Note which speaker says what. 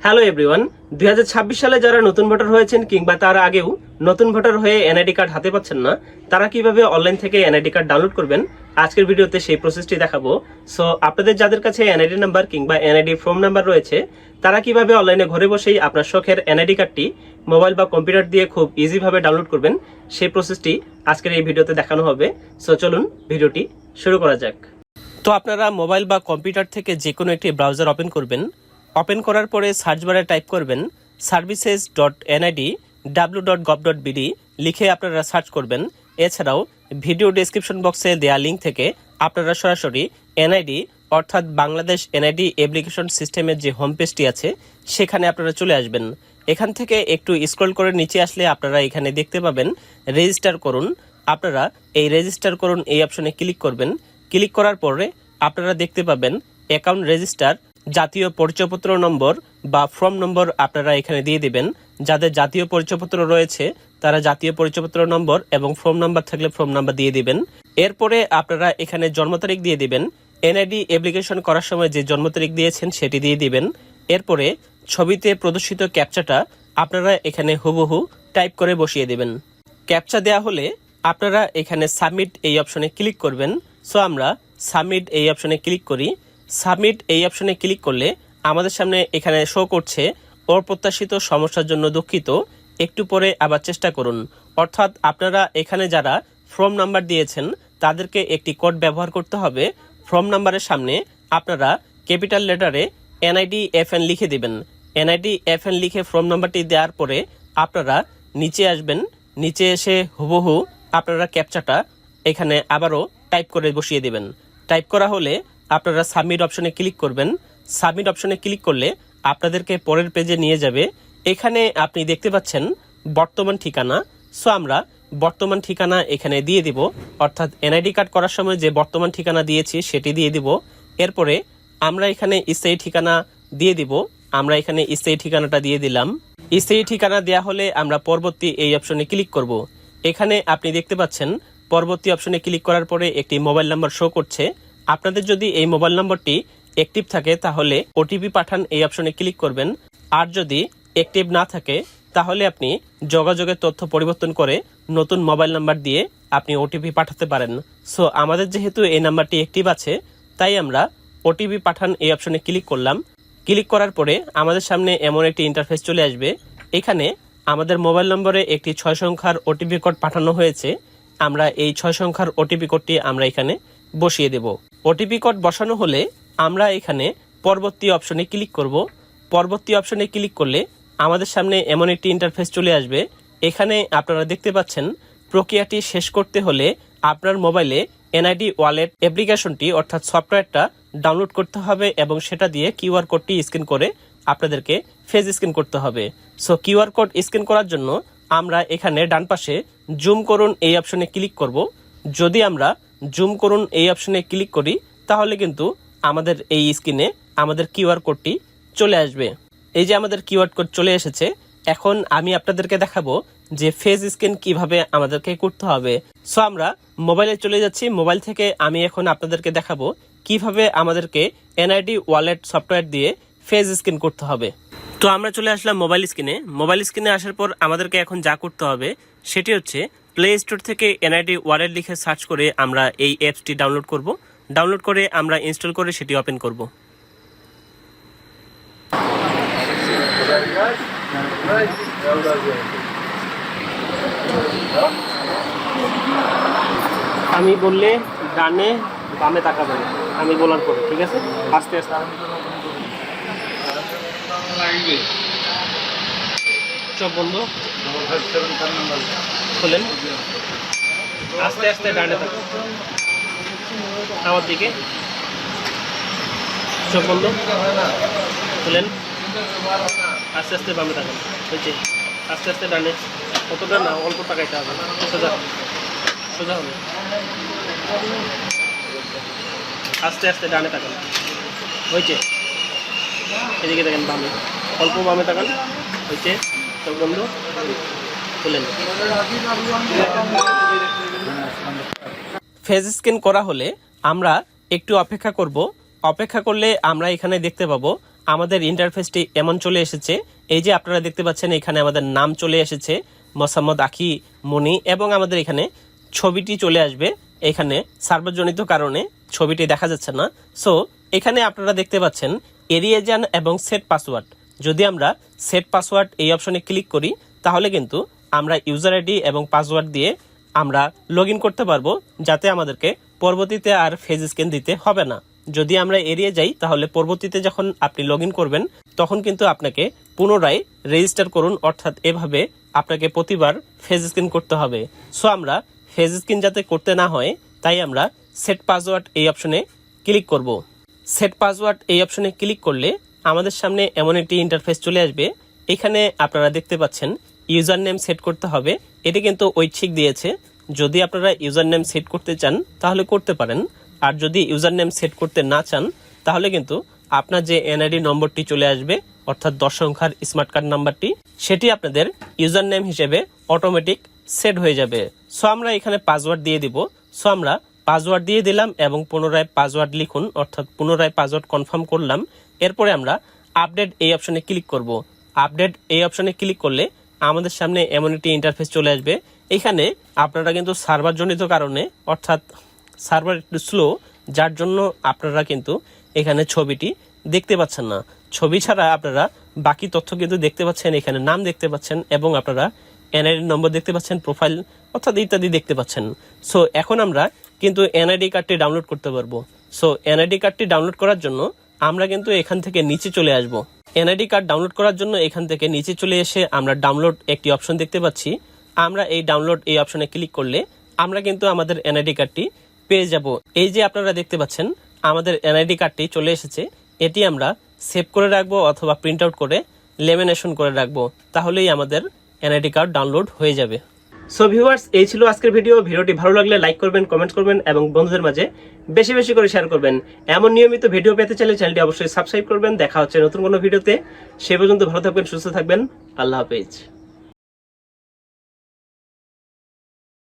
Speaker 1: Hello everyone, 2026 সালে যারা নতুন ভোটার হয়েছেন কিংবা তার আগেও নতুন ভোটার হয়ে এনআইডি কার্ড হাতে পাচ্ছেন না, তারা কিভাবে অনলাইন থেকে এনআইডি কার্ড ডাউনলোড করবেন আজকের ভিডিওতে সেই প্রসেসটি দেখাবো। সো আপনাদের যাদের কাছে এনআইডি নাম্বার কিংবা এনআইডি ফর্ম নাম্বার রয়েছে, তারা কিভাবে অনলাইনে ঘরে বসেই আপনার শখের এনআইডি কার্ডটি মোবাইল বা কম্পিউটার দিয়ে খুব ইজিভাবে ডাউনলোড করবেন, সেই প্রসেসটি আজকের এই ভিডিওতে দেখানো হবে। সো চলুন ভিডিওটি শুরু করা যাক। তো আপনারা মোবাইল বা কম্পিউটার থেকে যে কোনো একটি ব্রাউজার ওপেন করবেন। ওপেন করার পরে সার্চ বারে টাইপ করবেন services.nid.w.gov.bd লিখে আপনারা সার্চ করবেন। এছাড়াও ভিডিও ডেসক্রিপশন বক্সে দেওয়া লিঙ্ক থেকে আপনারা সরাসরি এনআইডি অর্থাৎ বাংলাদেশ এনআইডি অ্যাপ্লিকেশন সিস্টেমের যে হোম পেজটি আছে সেখানে আপনারা চলে আসবেন। এখান থেকে একটু স্ক্রল করে নিচে আসলে আপনারা এখানে দেখতে পাবেন রেজিস্টার করুন। আপনারা এই রেজিস্টার করুন এই অপশনে ক্লিক করবেন। ক্লিক করার পরে আপনারা দেখতে পাবেন অ্যাকাউন্ট রেজিস্টার, জাতীয় পরিচয়পত্র নম্বর বা ফর্ম নম্বর আপনারা এখানে দিয়ে দিবেন। যাদের জাতীয় পরিচয়পত্র রয়েছে তারা জাতীয় পরিচয়পত্র নম্বর এবং ফর্ম নাম্বার থাকলে ফর্ম নাম্বার দিয়ে দিবেন। এরপরে আপনারা এখানে জন্ম তারিখ দিয়ে দিবেন। এনআইডি অ্যাপ্লিকেশন করার সময় যে জন্ম তারিখ দিয়েছেন সেটি দিয়ে দিবেন। এরপরে ছবিতে প্রদর্শিত ক্যাপচাটা আপনারা এখানে হুবহু টাইপ করে বসিয়ে দিবেন। ক্যাপচা দেওয়া হলে আপনারা এখানে সাবমিট এই অপশনে ক্লিক করবেন। সো আমরা সাবমিট এই অপশনে ক্লিক করি। সাবমিট এই অপশনে ক্লিক করলে আমাদের সামনে এখানে শো করছে অপ্রত্যাশিত সমস্যার জন্য দুঃখিত, একটু পরে আবার চেষ্টা করুন। অর্থাৎ আপনারা এখানে যারা ফর্ম নাম্বার দিয়েছেন তাদেরকে একটি কোড ব্যবহার করতে হবে। ফর্ম নাম্বারের সামনে আপনারা ক্যাপিটাল লেটারে এনআইডি এফএন লিখে দিবেন। এনআইডি এফএন লিখে ফর্ম নাম্বারটি দেওয়ার পরে আপনারা নিচে আসবেন। নিচে এসে হুবহু আপনারা ক্যাপচাটা এখানে আবারও টাইপ করে বসিয়ে দিবেন। টাইপ করা হলে আপনারা সাবমিট অপশনে ক্লিক করবেন। সাবমিট অপশনে ক্লিক করলে আপনাদেরকে পরের পেজে নিয়ে যাবে। এখানে আপনি দেখতে পাচ্ছেন বর্তমান ঠিকানা। সো আমরা বর্তমান ঠিকানা এখানে দিয়ে দিব, অর্থাৎ এনআইডি কার্ড করার সময় যে বর্তমান ঠিকানা দিয়েছি সেটি দিয়ে দিব। এরপরে আমরা এখানে স্থায়ী ঠিকানা দিয়ে দিব। আমরা এখানে স্থায়ী ঠিকানাটা দিয়ে দিলাম। স্থায়ী ঠিকানা দেওয়া হলে আমরা পরবর্তী এই অপশনে ক্লিক করব। এখানে আপনি দেখতে পাচ্ছেন পরবর্তী অপশনে ক্লিক করার পরে একটি মোবাইল নাম্বার শো করছে। আপনাদের যদি এই মোবাইল নম্বরটি অ্যাক্টিভ থাকে তাহলে ওটিপি পাঠান এই অপশনে ক্লিক করবেন। আর যদি অ্যাক্টিভ না থাকে তাহলে আপনি যোগাযোগের তথ্য পরিবর্তন করে নতুন মোবাইল নাম্বার দিয়ে আপনি ওটিপি পাঠাতে পারেন। সো আমাদের যেহেতু এই নাম্বারটি অ্যাক্টিভ আছে তাই আমরা ওটিপি পাঠান এই অপশনে ক্লিক করলাম। ক্লিক করার পরে আমাদের সামনে এমন একটি ইন্টারফেস চলে আসবে। এখানে আমাদের মোবাইল নম্বরে একটি 6 সংখ্যার ওটিপি কোড পাঠানো হয়েছে। আমরা এই 6 সংখ্যার ওটিপি কোডটি আমরা এখানে বসিয়ে দেব। ওটিপি কোড বসানো হলে আমরা এখানে পরবর্তী অপশনে ক্লিক করব। পরবর্তী অপশনে ক্লিক করলে আমাদের সামনে এমন একটি ইন্টারফেস চলে আসবে। এখানে আপনারা দেখতে পাচ্ছেন প্রক্রিয়াটি শেষ করতে হলে আপনার মোবাইলে এনআইডি ওয়ালেট অ্যাপ্লিকেশনটি অর্থাৎ সফটওয়্যারটা ডাউনলোড করতে হবে এবং সেটা দিয়ে কিউআর কোডটি স্ক্যান করে আপনাদেরকে ফেস স্ক্যান করতে হবে। সো কিউআর কোড স্ক্যান করার জন্য আমরা এখানে ডান পাশে জুম করুন এই অপশনে ক্লিক করব। যদি আমরা জুম করুন এই অপশনে ক্লিক করি তাহলে কিন্তু আমাদের এই স্ক্রিনে আমাদের কিউআর কোডটি চলে আসবে। এই যে আমাদের কিউআর কোড চলে এসেছে। এখন আমি আপনাদেরকে দেখাবো যে ফেস স্ক্যান কিভাবে আমাদেরকে করতে হবে। সো আমরা মোবাইলে চলে যাচ্ছি। মোবাইল থেকে আমি এখন আপনাদেরকে দেখাবো কিভাবে আমাদেরকে এনআইডি ওয়ালেট সফটওয়্যার দিয়ে ফেস স্ক্যান করতে হবে। তো আমরা চলে আসলাম মোবাইল স্ক্রিনে। মোবাইল স্ক্রিনে আসার পর আমাদেরকে এখন যা করতে হবে সেটি হচ্ছে প্লে স্টোর থেকে এনআইডি ওয়ালেট লিখে সার্চ করে আমরা এই অ্যাপসটি ডাউনলোড করব। ডাউনলোড করে আমরা ইনস্টল করে সেটি ওপেন করব। আমি বললে ডানে বামে তাকাবেন, আমি বলার পরে, ঠিক আছে? আস্তে আস্তে চোখ বন্ধ খুলেন, আস্তে আস্তে ডানে তাকান আমার দিকে, চোখ বন্ধ খুলেন, আস্তে আস্তে বামে তাকান, হয়েছে? আস্তে আস্তে ডানে, কতটা না অল্প তাকাইতে হবে, সোজা সোজা হবে, আস্তে আস্তে ডানে তাকান, হয়েছে? এদিকে দেখেন বামে, অল্প বামে তাকান, হয়েছে? চোখ বন্ধ খুলেন। ফেস স্ক্যান করা হলে আমরা একটু অপেক্ষা করব। অপেক্ষা করলে আমরা এখানে দেখতে পাবো আমাদের ইন্টারফেসটি এমন চলে এসেছে। এই যে আপনারা দেখতে পাচ্ছেন এখানে আমাদের নাম চলে এসেছে মোসাম্মদ আখি মনি, এবং আমাদের এখানে ছবিটি চলে আসবে। এখানে সার্ভারজনিত কারণে ছবিটি দেখা যাচ্ছে না। সো এখানে আপনারা দেখতে পাচ্ছেন এড়িয়ে যান এবং সেট পাসওয়ার্ড। যদি আমরা সেট পাসওয়ার্ড এই অপশনে ক্লিক করি তাহলে কিন্তু আমরা ইউজার আইডি এবং পাসওয়ার্ড দিয়ে আমরা লগ ইন করতে পারবো, যাতে আমাদেরকে পরবর্তীতে আর ফেস স্ক্যান দিতে হবে না। যদি আমরা এড়িয়ে যাই তাহলে পরবর্তীতে যখন আপনি লগ ইন করবেন তখন কিন্তু আপনাকে পুনরায় রেজিস্টার করুন, অর্থাৎ এভাবে আপনাকে প্রতিবার ফেস স্ক্যান করতে হবে। সো আমরা ফেস স্ক্যান যাতে করতে না হয় তাই আমরা সেট পাসওয়ার্ড এই অপশনে ক্লিক করব। সেট পাসওয়ার্ড এই অপশনে ক্লিক করলে আমাদের সামনে এমন একটি ইন্টারফেস চলে আসবে। এখানে আপনারা দেখতে পাচ্ছেন ইউজার নেম সেট করতে হবে। এটি কিন্তু ঐচ্ছিক দিয়েছে। যদি আপনারা ইউজার নেম সেট করতে চান তাহলে করতে পারেন, আর যদি ইউজার নেম সেট করতে না চান তাহলে কিন্তু আপনার যে এনআইডি নম্বরটি চলে আসবে, অর্থাৎ 10 সংখ্যার স্মার্ট কার্ড নাম্বারটি, সেটি আপনাদের ইউজার নেম হিসেবে অটোমেটিক সেট হয়ে যাবে। সো আমরা এখানে পাসওয়ার্ড দিয়ে দিব। সো আমরা পাসওয়ার্ড দিয়ে দিলাম এবং পুনরায় পাসওয়ার্ড লিখুন, অর্থাৎ পুনরায় পাসওয়ার্ড কনফার্ম করলাম। এরপরে আমরা আপডেট এই অপশনে ক্লিক করব। আপডেট এই অপশনে ক্লিক করলে আমাদের সামনে এমন একটি ইন্টারফেস চলে আসবে। এখানে আপনারা কিন্তু সার্ভারজনিত কারণে, অর্থাৎ সার্ভার একটু স্লো, যার জন্য আপনারা কিন্তু এখানে ছবিটি দেখতে পাচ্ছেন না। ছবি ছাড়া আপনারা বাকি তথ্য কিন্তু দেখতে পাচ্ছেন, এখানে নাম দেখতে পাচ্ছেন এবং আপনারা এনআইডি নম্বর দেখতে পাচ্ছেন, প্রোফাইল অর্থাৎ ইত্যাদি দেখতে পাচ্ছেন। সো এখন আমরা কিন্তু এনআইডি কার্ডটি ডাউনলোড করতে পারবো। সো এনআইডি কার্ডটি ডাউনলোড করার জন্য আমরা কিন্তু এখান থেকে নিচে চলে আসব। এনআইডি কার্ড ডাউনলোড করার জন্য এখান থেকে নিচে চলে এসে আমরা ডাউনলোড একটি অপশন দেখতে পাচ্ছি। আমরা এই ডাউনলোড এই অপশনে ক্লিক করলে আমরা কিন্তু আমাদের এনআইডি কার্ডটি পেয়ে যাব। এই যে আপনারা দেখতে পাচ্ছেন আমাদের এনআইডি কার্ডটি চলে এসেছে। এটি আমরা সেভ করে রাখবো অথবা প্রিন্ট আউট করে লেমিনেশন করে রাখবো, তাহলেই আমাদের এনআইডি কার্ড ডাউনলোড হয়ে যাবে। সো ভিউয়ার্স, এই ছিল আজকের ভিডিও। ভিডিওটি ভালো লাগলে লাইক করবেন, কমেন্ট করবেন এবং বন্ধুদের মাঝে বেশি বেশি করে শেয়ার করবেন। এমন নিয়মিত ভিডিও পেতে চাইলে চ্যানেলটি অবশ্যই সাবস্ক্রাইব করবেন। দেখা হচ্ছে নতুন কোনো ভিডিওতে। সে পর্যন্ত ভালো থাকবেন, সুস্থ থাকবেন। আল্লাহ হাফেজ।